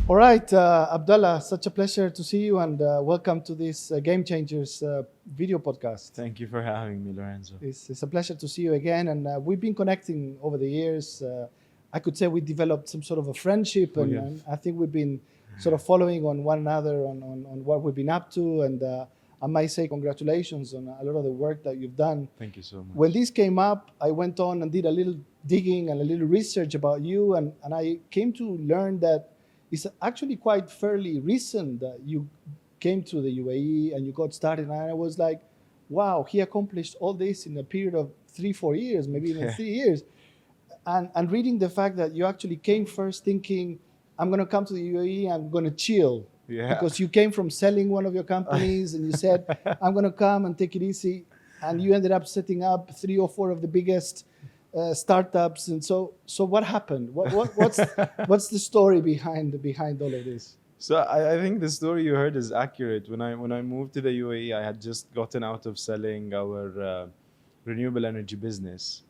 All right, Abdallah, such a pleasure to see you and welcome to this Game Changers video podcast. Thank you for having me, Lorenzo. It's a pleasure to see you again. And we've been connecting over the years. I could say we developed some sort of a friendship, We and I think we've been sort of following on one another on what we've been up to. And I might say congratulations on a lot of the work that you've done. Thank you so much. When this came up, I went on and did a little digging and a little research about you, and I came to learn that it's actually quite fairly recent that you came to the UAE and you got started. And I was like, wow, he accomplished all this in a period of 3-4 years, maybe even 3 years. And reading the fact that you actually came first thinking, I'm going to come to the UAE, I'm going to chill. Yeah. Because you came from selling one of your companies and you said, I'm going to come and take it easy. And you ended up setting up 3 or 4 of the biggest startups. And so what happened? What's the story behind all of this? So I think the story you heard is accurate. When I moved to the UAE, I had just gotten out of selling our renewable energy business,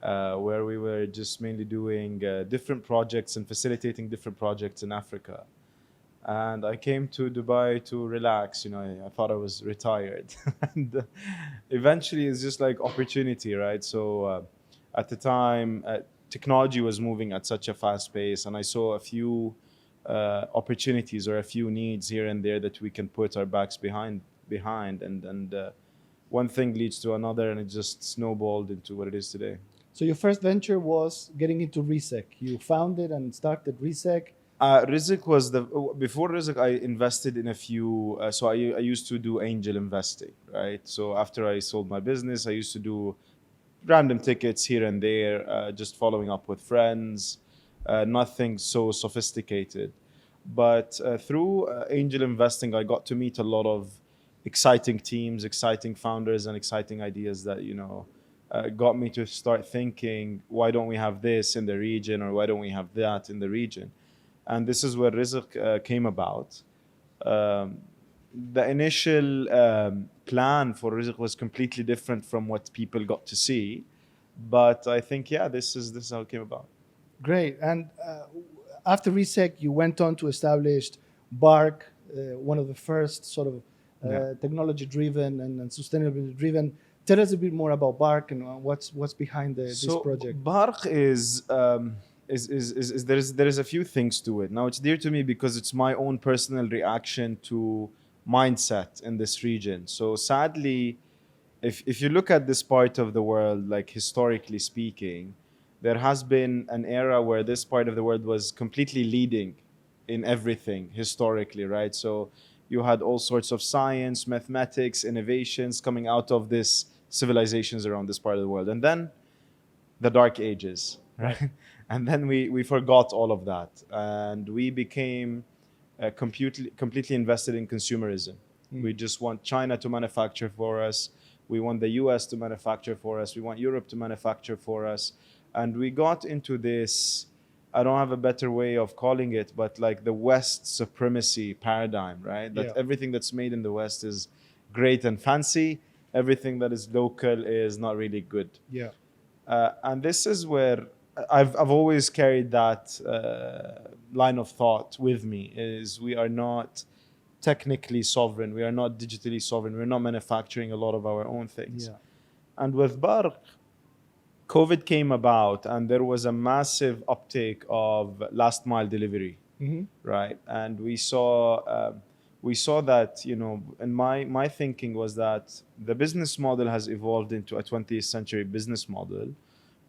where we were just mainly doing different projects and facilitating different projects in Africa. And I came to Dubai to relax. I thought I was retired, and eventually it's just like opportunity, right? So at the time, technology was moving at such a fast pace, and I saw a few opportunities or a few needs here and there that we can put our backs behind, and one thing leads to another, and it just snowballed into what it is today. So your first venture was getting into Rizik. You founded and started Rizik. Rizik was before Rizik, I invested in a few. So I used to do angel investing, right? So after I sold my business, I used to do random tickets here and there, just following up with friends, nothing so sophisticated. But through angel investing, I got to meet a lot of exciting teams, exciting founders, and exciting ideas that, got me to start thinking, why don't we have this in the region, or why don't we have that in the region? And this is where Rizik came about. The initial plan for Rizik was completely different from what people got to see. But I think, this is how it came about. Great. And after Rizik, you went on to establish BARC, one of the first sort of technology-driven and sustainability-driven. Tell us a bit more about BARC and what's behind this project. BARC is there is a few things to it. Now it's dear to me because it's my own personal reaction to mindset in this region. So sadly, if you look at this part of the world, like historically speaking, there has been an era where this part of the world was completely leading in everything historically, right? So you had all sorts of science, mathematics, innovations coming out of this civilizations around this part of the world. And then the dark ages, right? And then we forgot all of that. And we became completely invested in consumerism. We just want China to manufacture for us. We want the US to manufacture for us. We want Europe to manufacture for us. And we got into this, I don't have a better way of calling it, but like the West supremacy paradigm, right? That everything that's made in the West is great and fancy. Everything that is local is not really good. Yeah. And this is where I've always carried that line of thought with me, is we are not technically sovereign. We are not digitally sovereign. We're not manufacturing a lot of our own things. Yeah. And with BARC, COVID came about and there was a massive uptake of last mile delivery, right? And we saw that, and my thinking was that the business model has evolved into a 20th century business model,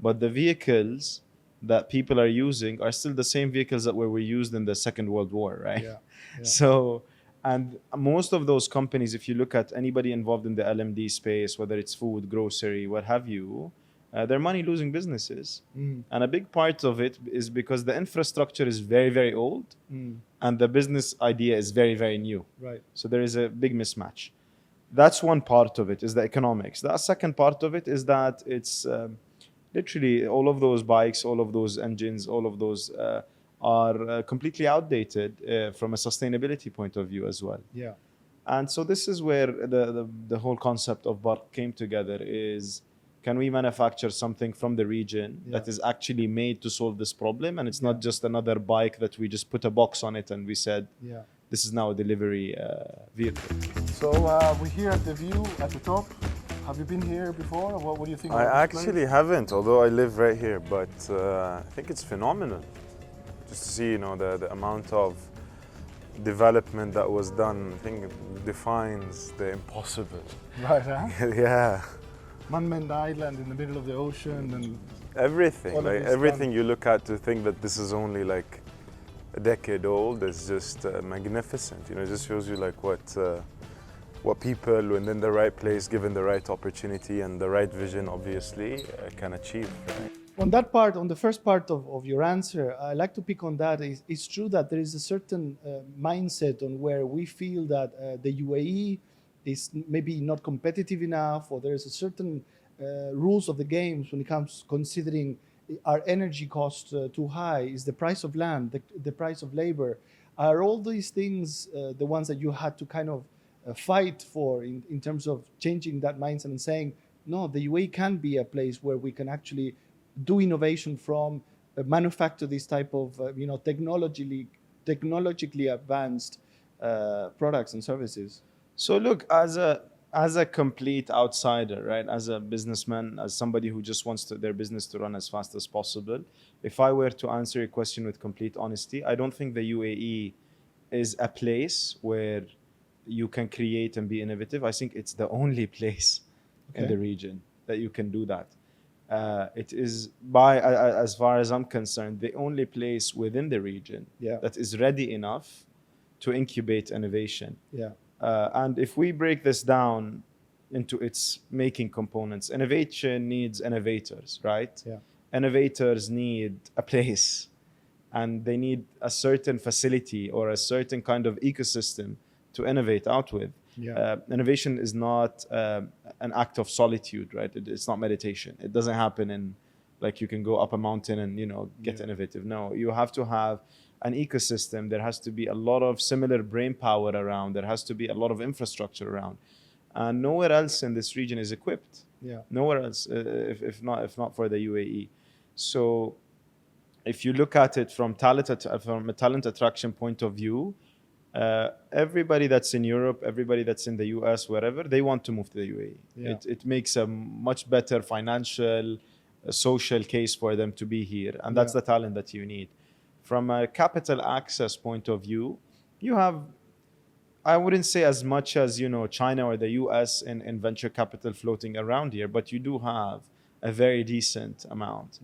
but the vehicles that people are using are still the same vehicles that were used in the Second World War, right? Yeah. So, and most of those companies, if you look at anybody involved in the LMD space, whether it's food, grocery, what have you, they're money-losing businesses. And a big part of it is because the infrastructure is very, very old and the business idea is very, very new. Right. So there is a big mismatch. That's one part of it, is the economics. The second part of it is that it's literally all of those bikes, all of those engines, all of those are completely outdated from a sustainability point of view as well. Yeah. And so this is where the whole concept of BARC came together, is can we manufacture something from the region that is actually made to solve this problem, and it's not just another bike that we just put a box on it and we said, this is now a delivery vehicle. So we're here at the view at the top. Have you been here before? What do you think? I actually haven't, although I live right here, but I think it's phenomenal. Just to see, the amount of development that was done, I think it defines the impossible. Right, huh? Yeah. Man-made island in the middle of the ocean and everything. Like everything you look at to think that this is only like a decade old is just magnificent. It just shows you like what people within the right place, given the right opportunity and the right vision, obviously, can achieve. On that part, on the first part of your answer, I like to pick on that. It's true that there is a certain mindset on where we feel that the UAE is maybe not competitive enough, or there's a certain rules of the games when it comes considering our energy costs too high, is the price of land, the price of labor. Are all these things the ones that you had to kind of fight for in terms of changing that mindset and saying, no, the UAE can be a place where we can actually do innovation from, manufacture this type of technologically advanced products and services? So look, as a complete outsider, right? As a businessman, as somebody who just wants their business to run as fast as possible, if I were to answer your question with complete honesty, I don't think the UAE is a place where you can create and be innovative. I think it's the only place in the region that you can do that. It is, as far as I'm concerned, the only place within the region that is ready enough to incubate innovation. And if we break this down into its making components, innovation needs innovators, right? Innovators need a place, and they need a certain facility or a certain kind of ecosystem to innovate out with. Innovation is not an act of solitude, right? It's not meditation. It doesn't happen in, like, you can go up a mountain and get innovative. No, you have to have an ecosystem. There has to be a lot of similar brain power around. There has to be a lot of infrastructure around, and nowhere else in this region is equipped. Nowhere else, if not for the UAE. So, if you look at it from a talent attraction point of view, everybody that's in Europe, everybody that's in the US, wherever, they want to move to the UAE. It makes a much better financial, social case for them to be here, and that's the talent that you need. From a capital access point of view, you have, I wouldn't say as much as China or the US in venture capital floating around here, but you do have a very decent amount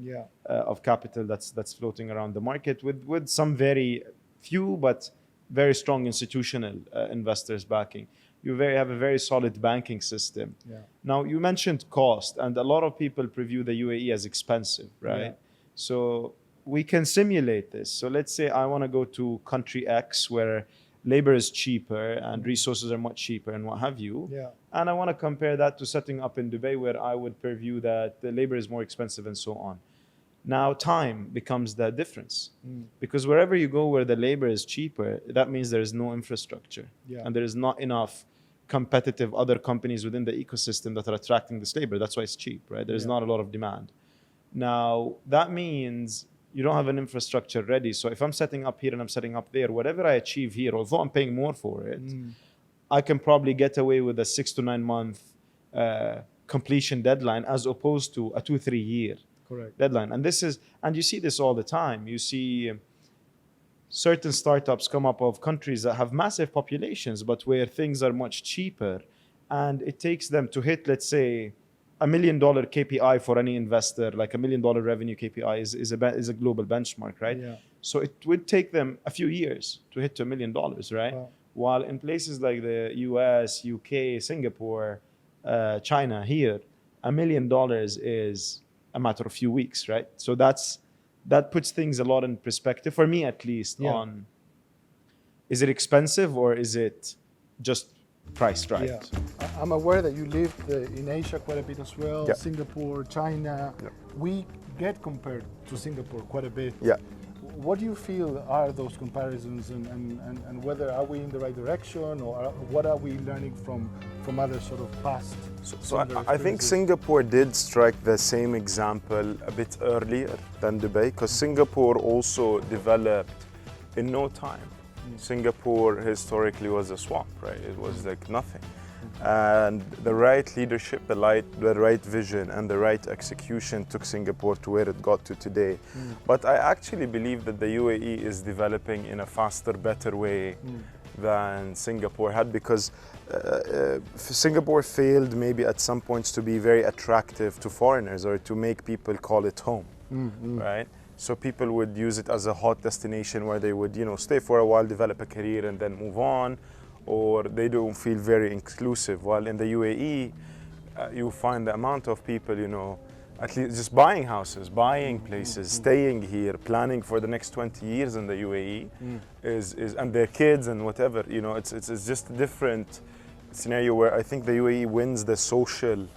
of capital that's floating around the market with some very few but very strong institutional investors backing. You have a very solid banking system. Now, you mentioned cost, and a lot of people preview the UAE as expensive, right? So we can simulate this. So let's say I want to go to country X where labor is cheaper and resources are much cheaper and what have you. And I want to compare that to setting up in Dubai, where I would preview that the labor is more expensive and so on. Now, time becomes the difference. Because wherever you go where the labor is cheaper, that means there is no infrastructure. And there is not enough competitive other companies within the ecosystem that are attracting this labor. That's why it's cheap, right? There's not a lot of demand. Now, that means you don't have an infrastructure ready. So if I'm setting up here and I'm setting up there, whatever I achieve here, although I'm paying more for it, I can probably get away with a 6 to 9 month completion deadline, as opposed to a 2-3 year deadline. And you see this all the time. You see certain startups come up of countries that have massive populations, but where things are much cheaper, and it takes them to hit, let's say, $1 million KPI for any investor, like $1 million revenue KPI is a global benchmark, right? So it would take them a few years to hit to $1 million, right? While in places like the US, UK, Singapore, China, here, $1 million is a matter of few weeks, right? So that puts things a lot in perspective, for me at least, on, is it expensive or is it just priced right? I'm aware that you lived in Asia quite a bit as well, Singapore, China. We get compared to Singapore quite a bit. what do you feel are those comparisons, and whether are we in the right direction, or what are we learning from other sort of past? So I think Singapore did strike the same example a bit earlier than Dubai, because Singapore also developed in no time. Singapore historically was a swamp, right? It was like nothing. And the right leadership, the right vision, and the right execution took Singapore to where it got to today. But I actually believe that the UAE is developing in a faster, better way than Singapore had, because Singapore failed maybe at some points to be very attractive to foreigners, or to make people call it home, right? So people would use it as a hot destination where they would, stay for a while, develop a career, and then move on. Or they don't feel very inclusive. While in the UAE, you find the amount of people, at least just buying houses, buying places, staying here, planning for the next 20 years in the UAE, and their kids and whatever, it's just a different scenario where I think the UAE wins the social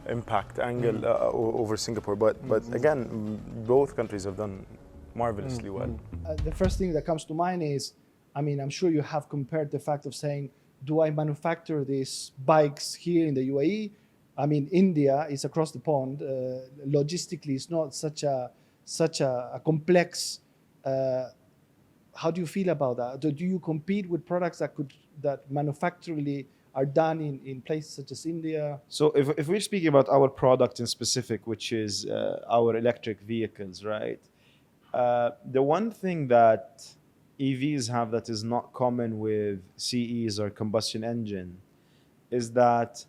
impact angle over Singapore. But again, both countries have done marvelously well. The first thing that comes to mind is, I'm sure you have compared the fact of saying, do I manufacture these bikes here in the UAE? India is across the pond. Logistically, it's not such a complex. How do you feel about that? Do you compete with products that manufacturally are done in places such as India? So if we're speaking about our product in specific, which is our electric vehicles, right? The one thing that EVs have that is not common with CEs or combustion engine is that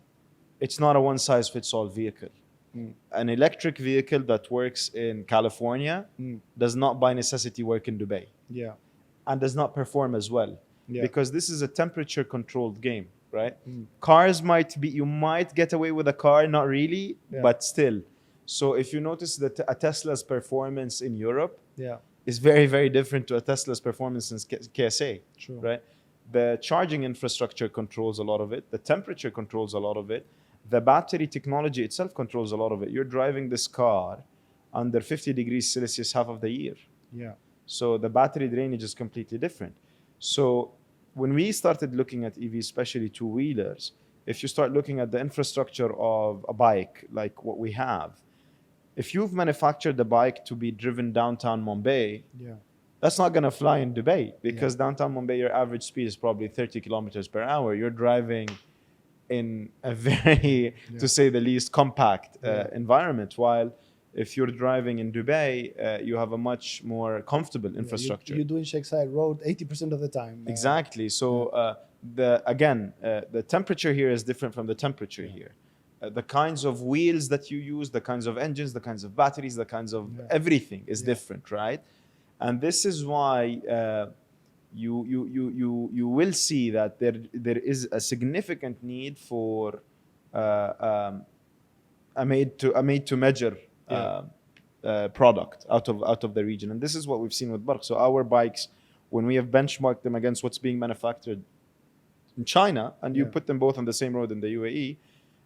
it's not a one-size-fits-all vehicle. An electric vehicle that works in California does not by necessity work in Dubai. Yeah. And does not perform as well. Yeah. Because this is a temperature-controlled game, right? Cars you might get away with a car, not really, but still. So if you notice that a Tesla's performance in Europe is very, very different to a Tesla's performance in KSA, True. right? The charging infrastructure controls a lot of it. The temperature controls a lot of it. The battery technology itself controls a lot of it. You're driving this car under 50 degrees Celsius half of the year. Yeah. So the battery drainage is completely different. So when we started looking at EVs, especially two-wheelers, if you start looking at the infrastructure of a bike, like what we have, if you've manufactured the bike to be driven downtown Mumbai, that's not going to fly in Dubai, because downtown Mumbai, your average speed is probably 30 kilometers per hour. You're driving in a very, to say the least, compact environment. While if you're driving in Dubai, you have a much more comfortable infrastructure. You're doing Sheikh Zayed Road 80% of the time. Exactly. So the temperature here is different from the temperature here. The kinds of wheels that you use, the kinds of engines, the kinds of batteries, the kinds of everything is different, right? And this is why you will see that there is a significant need for a made to measure product out of the region, and this is what we've seen with BARC. So our bikes, when we have benchmarked them against what's being manufactured in China, and you put them both on the same road in the UAE,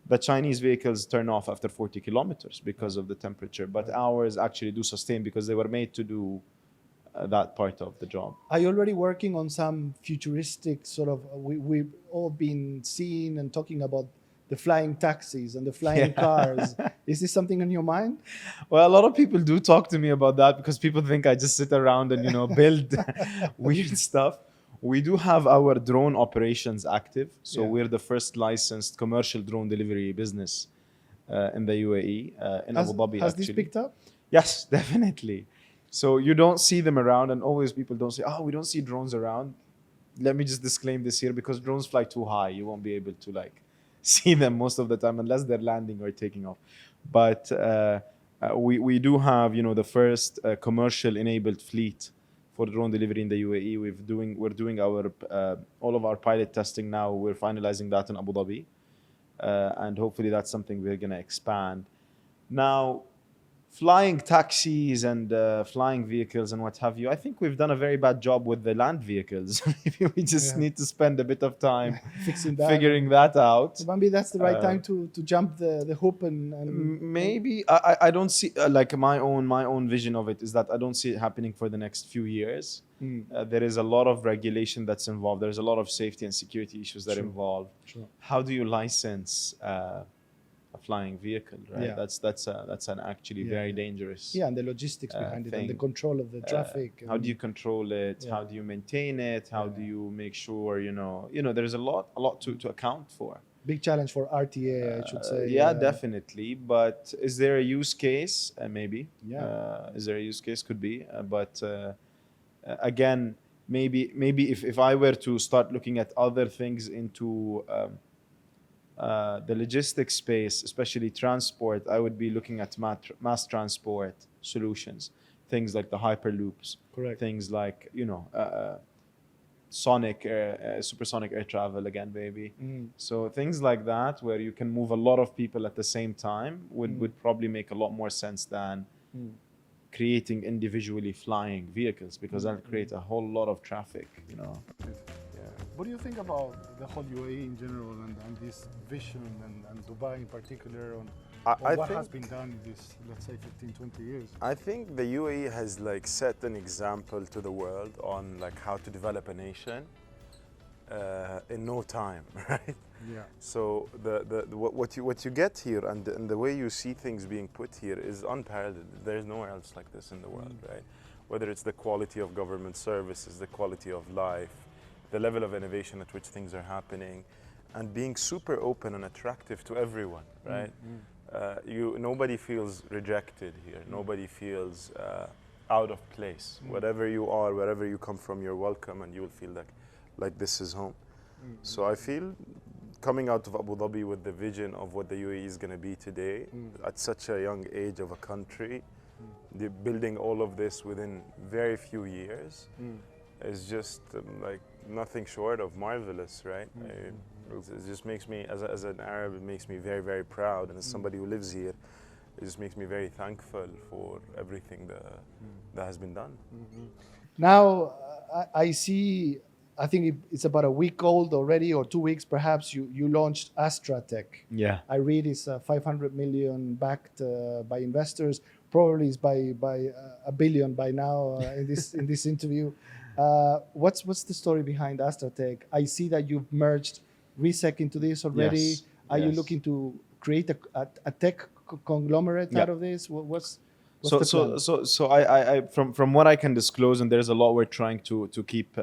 the Chinese vehicles turn off after 40 kilometers because of the temperature, but ours actually do sustain because they were made to do that part of the job. Are you already working on some futuristic sort of, we've all been seeing and talking about the flying taxis and the flying cars. Is this something on your mind? Well, a lot of people do talk to me about that because people think I just sit around and, build weird stuff. We do have our drone operations active. So we're the first licensed commercial drone delivery business in the UAE, in Abu Dhabi. Has this picked up? Yes, definitely. So you don't see them around, and always people don't say, we don't see drones around. Let me just disclaim this here, because drones fly too high. You won't be able to see them most of the time unless they're landing or taking off. But we do have, the first commercial enabled fleet for drone delivery in the UAE. We're doing our all of our pilot testing now. We're finalizing that in Abu Dhabi, and hopefully that's something we're going to expand. Now, flying taxis and flying vehicles and what have you, I think we've done a very bad job with the land vehicles. Maybe we just need to spend a bit of time fixing that, figuring that out. So maybe that's the right time to jump the hoop and maybe I don't see like my own vision of it is that I don't see it happening for the next few years. There is a lot of regulation that's involved. There's a lot of safety and security issues that involve. How do you license a flying vehicle, right? Yeah. That's an actually very dangerous. Yeah, and the logistics behind it and the control of the traffic. How do you control it? How do you maintain it? How do you make sure you know? There's a lot to account for. Big challenge for RTA, I should say. Yeah, definitely. But is there a use case? Maybe. Yeah. Is there a use case? Could be. But again, maybe if I were to start looking at other things into the logistics space, especially transport, I would be looking at mass transport solutions, things like the hyperloops, correct? Things like supersonic air travel again, baby. So things like that, where you can move a lot of people at the same time, would probably make a lot more sense than creating individually flying vehicles, because that'll create a whole lot of traffic. What do you think about the whole UAE in general and this vision and Dubai in particular on what has been done in this, let's say, 15, 20 years? I think the UAE has like set an example to the world on like how to develop a nation in no time, right? Yeah. So what you get here and the way you see things being put here is unparalleled. There's nowhere else like this in the world, right? Whether it's the quality of government services, the quality of life, the level of innovation at which things are happening, and being super open and attractive to everyone, right? Nobody feels rejected here. Nobody feels out of place. Whatever you are, wherever you come from, you're welcome, and you'll feel like this is home. So I feel coming out of Abu Dhabi with the vision of what the UAE is going to be today, at such a young age of a country, building all of this within very few years, is just like nothing short of marvelous, right? It just makes me, as an Arab, it makes me very, very proud, and as somebody who lives here, it just makes me very thankful for everything that has been done. Now, I see, I think it's about a week old already, or 2 weeks perhaps, you launched Astra Tech. Yeah. I read it's 500 million backed by investors, probably is by a billion by now in this interview. What's the story behind Astra Tech? I see that you've merged Rizik into this already. Yes. Are you looking to create a tech conglomerate out of this? What's the plan? So I from what I can disclose, and there's a lot we're trying to keep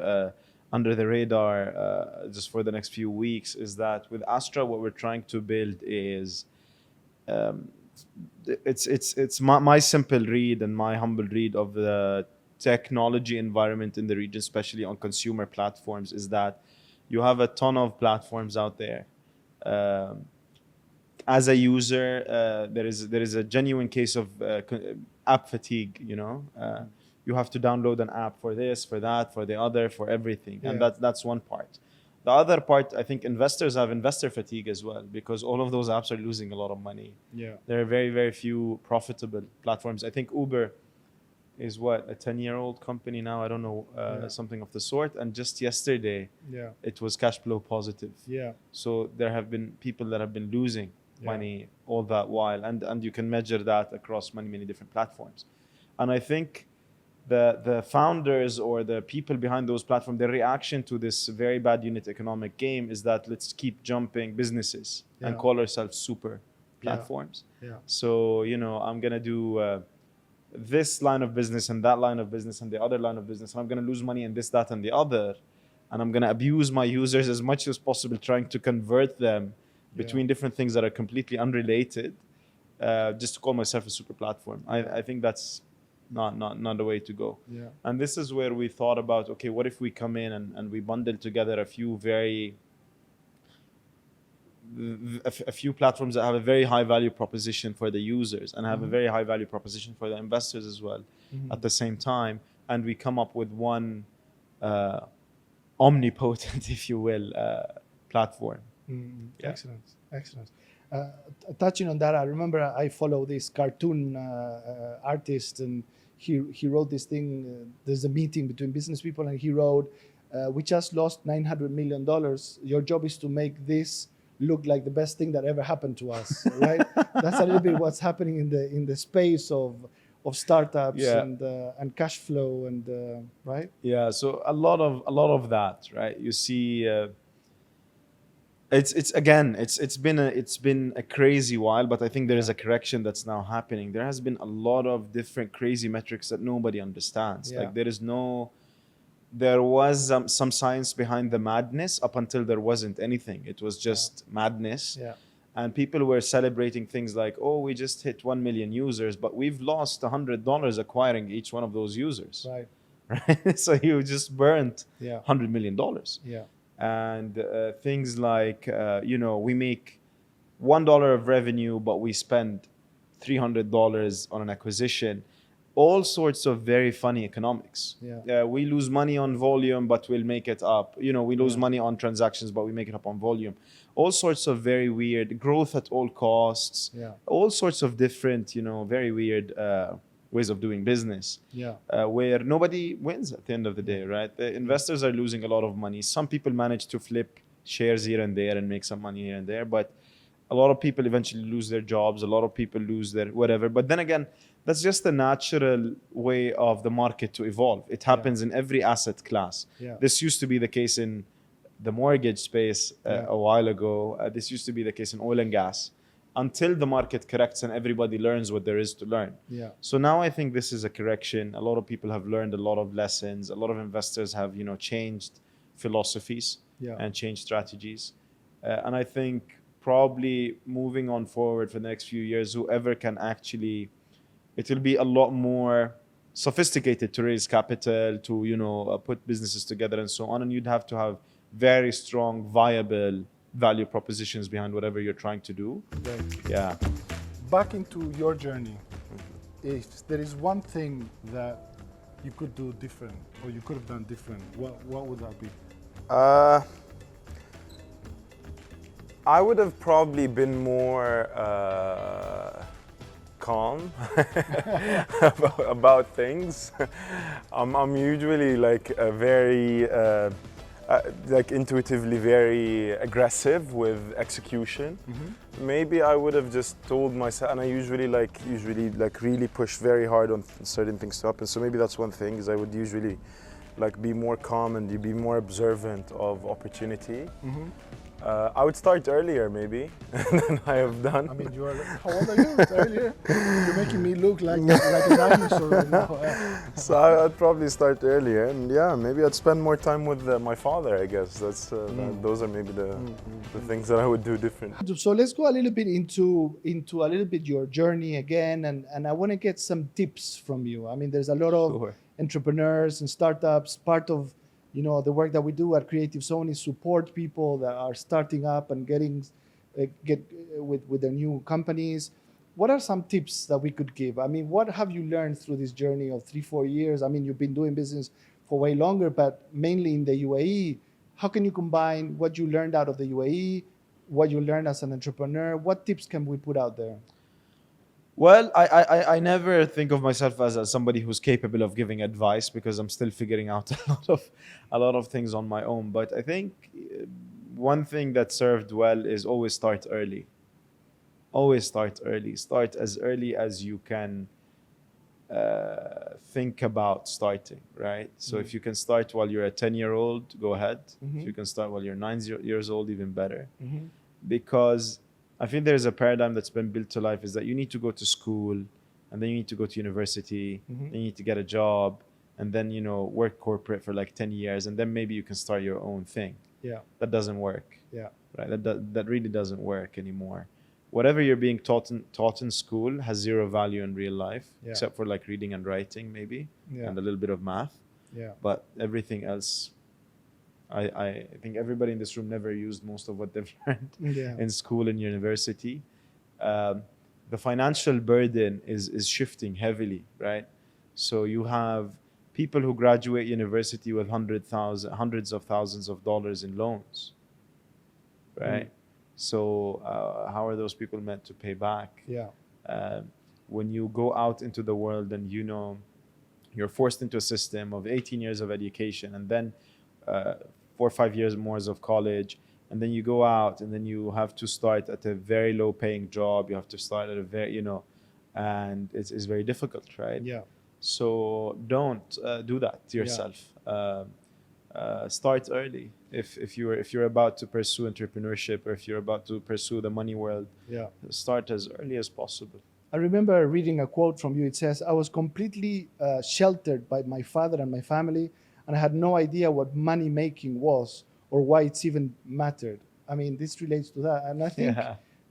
under the radar just for the next few weeks, is that with Astra, what we're trying to build is it's my simple read and my humble read of the technology environment in the region, especially on consumer platforms, is that you have a ton of platforms out there. As a user, there is a genuine case of app fatigue. You have to download an app for this, for that, for the other, for everything, and that's one part. The other part, I think investors have investor fatigue as well, because all of those apps are losing a lot of money. Yeah, there are very, very few profitable platforms. I think Uber is what, a 10-year-old company now? I don't know, something of the sort. And just yesterday, it was cash flow positive. Yeah. So there have been people that have been losing money all that while, and you can measure that across many different platforms. And I think the founders or the people behind those platforms, their reaction to this very bad unit economic game is that let's keep jumping businesses and call ourselves super platforms. Yeah. So I'm gonna do this line of business and that line of business and the other line of business, and I'm going to lose money in this, that, and the other, and I'm going to abuse my users as much as possible, trying to convert them between different things that are completely unrelated, just to call myself a super platform. I think that's not the way to go. Yeah. And this is where we thought about, okay, what if we come in and we bundle together a few platforms that have a very high value proposition for the users and have a very high value proposition for the investors as well at the same time, and we come up with one omnipotent, if you will, platform. Excellent. Touching on that, I remember I follow this cartoon artist, and he wrote this thing. There's a meeting between business people, and he wrote, "We just lost $900 million. Your job is to make this look like the best thing that ever happened to us." Right? That's a little bit what's happening in the space of startups Yeah. and cash flow and right. Yeah, so a lot of that, right? You see, it's been a crazy while, but I think there is a correction that's now happening. There has been a lot of different crazy metrics that nobody understands. Yeah. Like there was some science behind the madness up until there wasn't anything. It was just madness. Yeah. And people were celebrating things like, oh, we just hit 1 million users, but we've lost $100 acquiring each one of those users. Right. Right? So you just burnt Yeah. $100 million. Yeah. And things like, we make $1 of revenue, but we spend $300 on an acquisition. All sorts of very funny economics. Yeah. We lose money on volume, but we'll make it up. We lose Yeah. money on transactions, but we make it up on volume. All sorts of very weird growth at all costs. Yeah. All sorts of different, very weird ways of doing business. Yeah. Where nobody wins at the end of the day, right? The investors are losing a lot of money. Some people manage to flip shares here and there and make some money here and there, but a lot of people eventually lose their jobs. A lot of people lose their whatever. But then again, that's just the natural way of the market to evolve. It happens in every asset class. Yeah. This used to be the case in the mortgage space a while ago. This used to be the case in oil and gas, until the market corrects and everybody learns what there is to learn. Yeah. So now I think this is a correction. A lot of people have learned a lot of lessons. A lot of investors have, changed philosophies and changed strategies. And I think probably moving on forward for the next few years, whoever can actually, it will be a lot more sophisticated to raise capital, to, put businesses together and so on. And you'd have to have very strong, viable value propositions behind whatever you're trying to do. Right. Yeah. Back into your journey, if there is one thing that you could do different, or you could have done different, what would that be? I would have probably been more calm about things. I'm usually like a very intuitively very aggressive with execution. Mm-hmm. Maybe I would have just told myself, and I usually really push very hard on certain things to happen. So maybe that's one thing, is I would usually be more calm and be more observant of opportunity. Mm-hmm. I would start earlier maybe than I have done. I mean, how old are you? Earlier? You're making me look like a dinosaur right now. So I'd probably start earlier, and maybe I'd spend more time with my father, I guess. Those are maybe the things that I would do different. So let's go a little bit into a little bit your journey again, and I want to get some tips from you. I mean, there's a lot of entrepreneurs and startups. Part of the work that we do at Creative Zone is support people that are starting up and get with their new companies. What are some tips that we could give? I mean, what have you learned through this journey of 3-4 years? I mean, you've been doing business for way longer, but mainly in the UAE. How can you combine what you learned out of the UAE, what you learned as an entrepreneur? What tips can we put out there? Well, I never think of myself as somebody who's capable of giving advice, because I'm still figuring out a lot of things on my own. But I think one thing that served well is always start early. Always start early. Start as early as you can think about starting, right? So if you can start while you're a 10-year-old, go ahead. Mm-hmm. If you can start while you're 9 years old, even better. Mm-hmm. Because I think there's a paradigm that's been built to life, is that you need to go to school, and then you need to go to university, Mm-hmm. then you need to get a job, and then, work corporate for 10 years, and then maybe you can start your own thing. Yeah. That doesn't work. Yeah. Right? That really doesn't work anymore. Whatever you're being taught in school has zero value in real life, except for reading and writing maybe, and a little bit of math. Yeah. But everything else, I think everybody in this room never used most of what they've learned in school and university. The financial burden is shifting heavily, right? So you have people who graduate university with hundreds of thousands of dollars in loans, right? So how are those people meant to pay back? Yeah. when you go out into the world and you're forced into a system of 18 years of education and then 4 or 5 years more of college, and then you go out and then you have to start at a very low paying job. You have to start at a very, and it's very difficult, right? Yeah. So don't do that to yourself. Start early. If you're about to pursue entrepreneurship, or if you're about to pursue the money world, start as early as possible. I remember reading a quote from you. It says, "I was completely sheltered by my father and my family, and I had no idea what money making was or why it's even mattered." I mean, this relates to that. And I think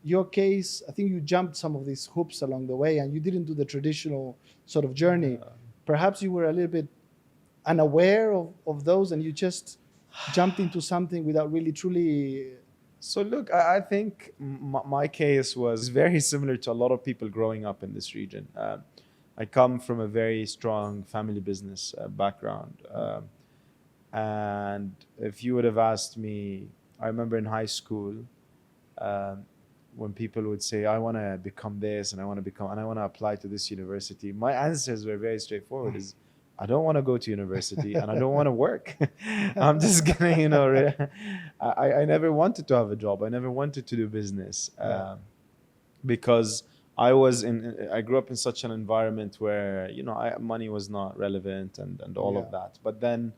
your case, I think you jumped some of these hoops along the way and you didn't do the traditional sort of journey. Perhaps you were a little bit unaware of those and you just jumped into something without really truly... So look, I think my case was very similar to a lot of people growing up in this region. I come from a very strong family business background. And if you would have asked me, I remember in high school, when people would say, I want to become this and I want to apply to this university, my answers were very straightforward. Is I don't want to go to university and I don't want to work. I'm just gonna, I never wanted to have a job. I never wanted to do business because I grew up in such an environment where, money was not relevant and all of that. But then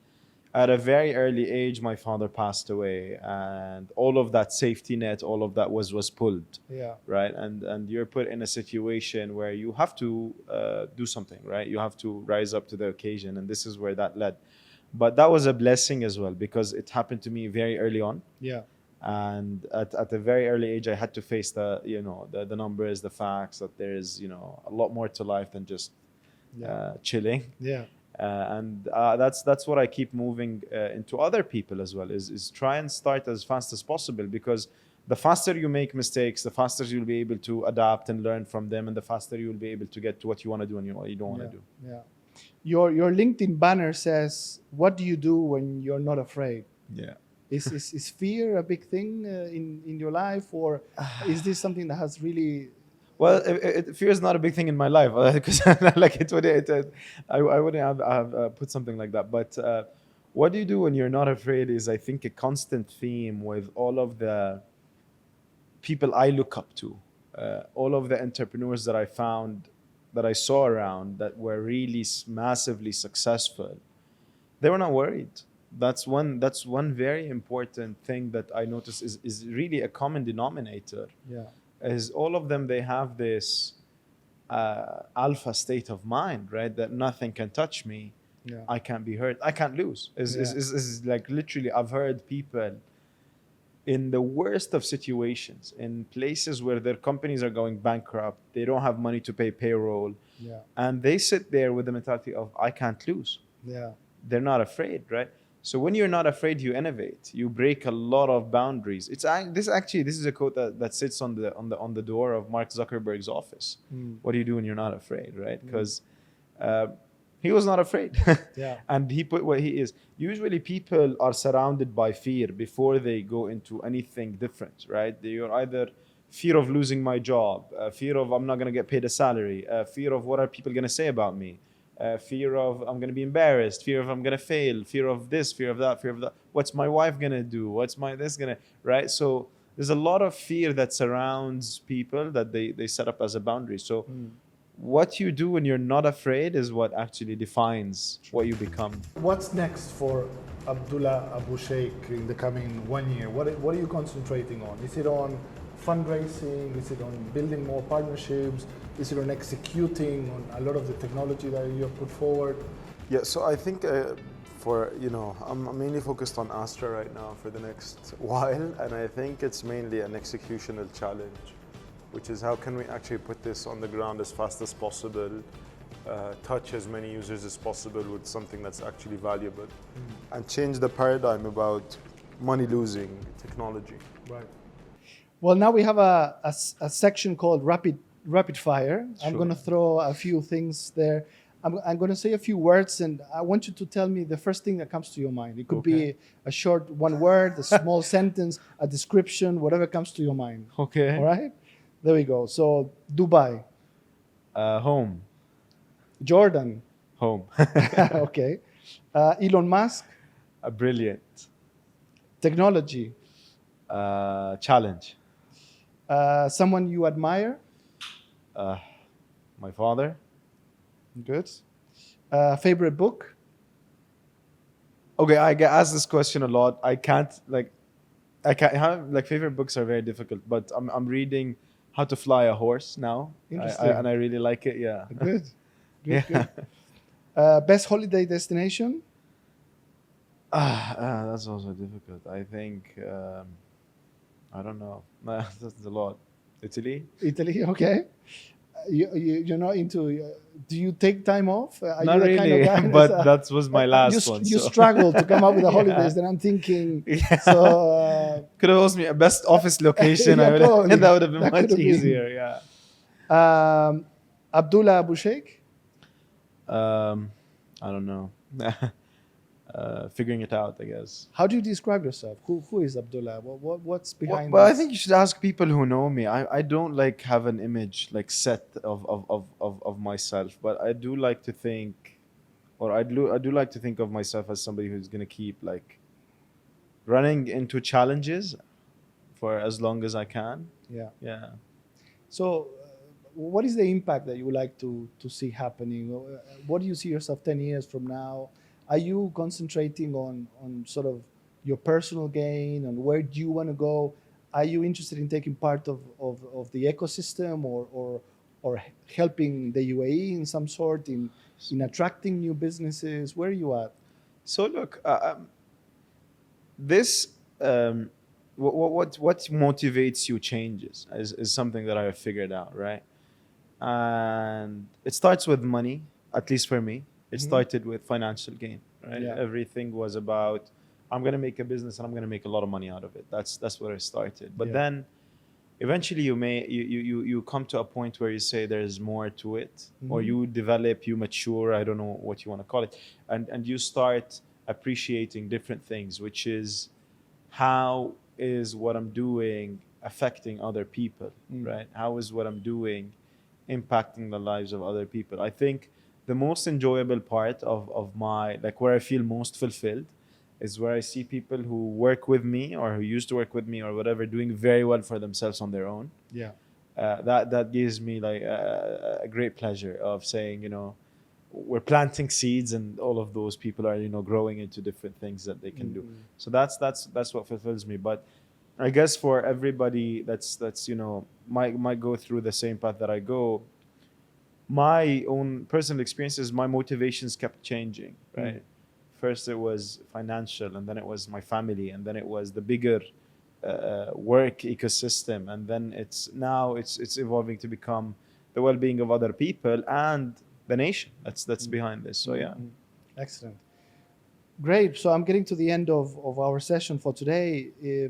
at a very early age, my father passed away and all of that safety net, all of that was pulled. Yeah. Right. And you're put in a situation where you have to do something, right? You have to rise up to the occasion. And this is where that led. But that was a blessing as well, because it happened to me very early on. Yeah. And at a very early age, I had to face the numbers, the facts that there is, a lot more to life than just chilling. Yeah. And that's what I keep moving into other people as well, is try and start as fast as possible, because the faster you make mistakes, the faster you'll be able to adapt and learn from them, and the faster you'll be able to get to what you want to do and what you don't want to do. Yeah. Your LinkedIn banner says, "What do you do when you're not afraid?" Yeah. Is fear a big thing in your life, or is this something that has really... Well, fear is not a big thing in my life, because I wouldn't have put something like that. But what do you do when you're not afraid is, I think, a constant theme with all of the people I look up to, all of the entrepreneurs that I saw around that were really massively successful. They were not worried. That's one very important thing that I noticed is really a common denominator. Yeah. Is all of them, they have this alpha state of mind, right? That nothing can touch me. Yeah. I can't be hurt. I can't lose. Is like literally, I've heard people in the worst of situations, in places where their companies are going bankrupt, they don't have money to pay payroll, and they sit there with the mentality of, I can't lose. Yeah. They're not afraid, right? So when you're not afraid, you innovate. You break a lot of boundaries. This is a quote that sits on the door of Mark Zuckerberg's office. What do you do when you're not afraid, right? Because he was not afraid. Yeah. And he put what he is. Usually people are surrounded by fear before they go into anything different, right? You're either fear of losing my job, fear of I'm not going to get paid a salary, fear of what are people going to say about me. Fear of I'm going to be embarrassed, fear of I'm going to fail, fear of this, fear of that, fear of that. What's my wife going to do? What's my this going to, right? So there's a lot of fear that surrounds people that they set up as a boundary. So what you do when you're not afraid is what actually defines what you become. What's next for Abdullah Abu Sheikh in the coming 1 year? What are you concentrating on? Is it on fundraising? Is it on building more partnerships? Is it on executing on a lot of the technology that you have put forward? Yeah, so I think I'm mainly focused on Astra right now for the next while, and I think it's mainly an executional challenge, which is how can we actually put this on the ground as fast as possible, touch as many users as possible with something that's actually valuable, and change the paradigm about money losing technology. Right. Well, now we have a section called Rapid Fire. Sure. I'm going to throw a few things there. I'm going to say a few words, and I want you to tell me the first thing that comes to your mind. It could be a short one word, a small sentence, a description, whatever comes to your mind. Okay. All right? There we go. So, Dubai. Home. Jordan. Home. Okay. Elon Musk. Brilliant. Technology. Challenge. Someone you admire. My father. Good. Favorite book. Okay, I get asked this question a lot. I can't have like favorite books are very difficult, but I'm reading How to Fly a Horse now. Interesting. And I really like it. Yeah. Good. Yeah. Good. Best holiday destination. That's also difficult. I think I don't know. That's a lot. Italy. Italy. Okay. You're not into. Do you take time off? Are Not you the really, kind of guy but that was my last you, one. You so. struggle to come up with the Yeah. holidays. Then I'm thinking. Yeah. So. Could have asked me a best office location. Yeah, I would probably. that would have been That much could have been. easier. Yeah. Abdullah Abu Sheikh. I don't know. Figuring it out, I guess. How do you describe yourself? Who is Abdullah? What's behind? Well, I this? think you should ask people who know me. I don't like have an image like set of myself, but I do like to think, or I do like to think of myself as somebody who's gonna keep like running into challenges for as long as I can. Yeah. Yeah. So, what is the impact that you would like to see happening? What do you see yourself 10 years from now? Are you concentrating on sort of your personal gain and where do you want to go? Are you interested in taking part of the ecosystem or helping the UAE in some sort in attracting new businesses? Where are you at? So look, this what motivates you changes is something that I have figured out, right? And it starts with money, at least for me. It started with financial gain, right? Yeah. Everything was about I'm gonna make a business and I'm gonna make a lot of money out of it. That's where it started. But Yeah. then eventually you come to a point where you say there's more to it, or you develop, you mature, I don't know what you want to call it, and you start appreciating different things, which is how is what I'm doing affecting other people, right? How is what I'm doing impacting the lives of other people? I think the most enjoyable part of my, like where I feel most fulfilled is where I see people who work with me or who used to work with me or whatever doing very well for themselves on their own. Yeah. That gives me like a great pleasure of saying, you know, we're planting seeds and all of those people are, you know, growing into different things that they can do. So that's what fulfills me. But I guess for everybody that's you know might go through the same path that I go, my own personal experiences, my motivations kept changing, right? First it was financial, and then it was my family, and then it was the bigger work ecosystem, and then it's evolving to become the well-being of other people and the nation that's behind this. So yeah. Excellent. Great. So I'm getting to the end of our session for today.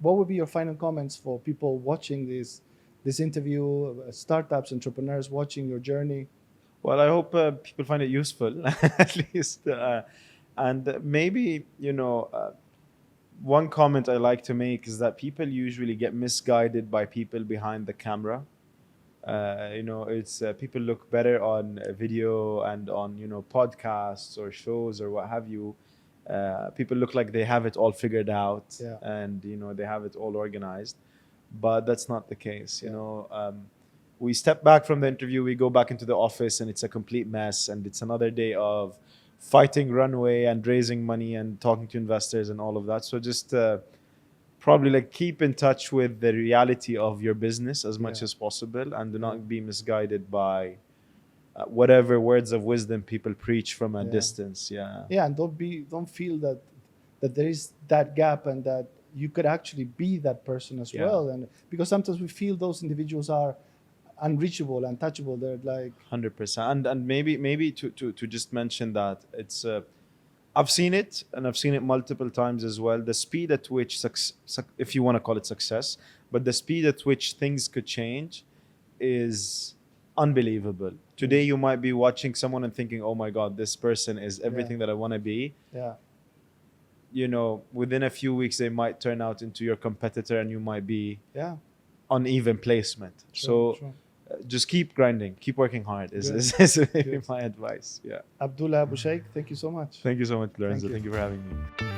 What would be your final comments for people watching this interview, startups, entrepreneurs watching your journey? Well, I hope people find it useful, at least. And maybe, you know, one comment I like to make is that people usually get misguided by people behind the camera. You know, it's people look better on video and on, you know, podcasts or shows or what have you. People look like they have it all figured out, and, you know, they have it all organized. But that's not the case. You know, we step back from the interview, we go back into the office, and it's a complete mess. And it's another day of fighting runway and raising money and talking to investors and all of that. So just probably like keep in touch with the reality of your business as much as possible, and do not be misguided by whatever words of wisdom people preach from a distance. Yeah, and don't feel that there is that gap and that you could actually be that person as well. And because sometimes we feel those individuals are unreachable, untouchable. They're like 100%. And maybe to just mention that it's I've seen it, and I've seen it multiple times as well. The speed at which if you want to call it success, but the speed at which things could change is unbelievable. Today you might be watching someone and thinking, oh my God, this person is everything that I want to be. Yeah. You know, within a few weeks they might turn out into your competitor, and you might be on even placement. True. just keep grinding, keep working hard. Good. Is maybe Good. my advice. Yeah. Abdullah, Abu Sheikh, thank you so much. Thank you so much, Lorenzo. you. Thank you for having me.